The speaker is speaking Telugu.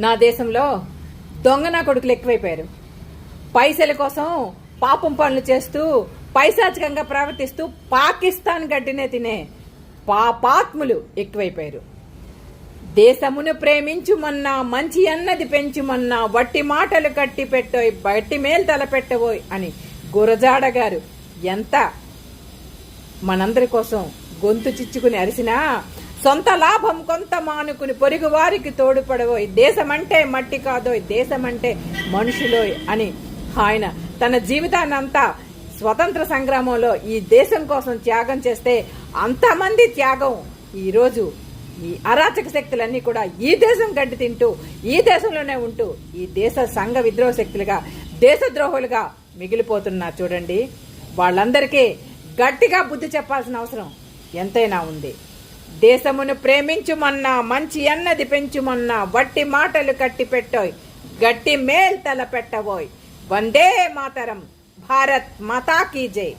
నా దేశంలో దొంగ నా కొడుకులు ఎక్కువైపోయారు. పైసల కోసం పాపం పనులు చేస్తూ పైశాచికంగా ప్రవర్తిస్తూ పాకిస్తాన్ గడ్డినే తినే పాపాత్ములు ఎక్కువైపోయారు. దేశమును ప్రేమించుమన్నా, మంచి అన్నది పెంచుమన్నా, వట్టి మాటలు కట్టి పెట్టోయ్, బట్టి మేలు తలపెట్టబోయ్ అని గురజాడ గారు ఎంత మనందరి కోసం గొంతు చిచ్చుకుని అరిసినా, సొంత లాభం కొంత మానుకుని పొరుగు వారికి తోడుపడబోయ్, దేశమంటే మట్టి కాదోయ్, దేశమంటే మనుషులోయ్ అని ఆయన తన జీవితాన్నంతా స్వతంత్ర సంగ్రామంలో ఈ దేశం కోసం త్యాగం చేస్తే, అంతమంది త్యాగం ఈరోజు ఈ అరాచక శక్తులన్నీ కూడా ఈ దేశం గడ్డి తింటూ ఈ దేశంలోనే ఉంటూ ఈ దేశ సంఘ విద్రోహ శక్తులుగా, దేశద్రోహులుగా మిగిలిపోతున్నారు. చూడండి, వాళ్ళందరికీ గట్టిగా బుద్ధి చెప్పాల్సిన అవసరం ఎంతైనా ఉంది. దేశమును ప్రేమించుమన్నా, మంచి అన్నది పెంచుమన్నా, వట్టి మాటలు కట్టి పెట్టోయ్, గట్టి మేల్ తల పెట్టబోయ్. వందే మాతరం. భారత్ మాతా కీ జై.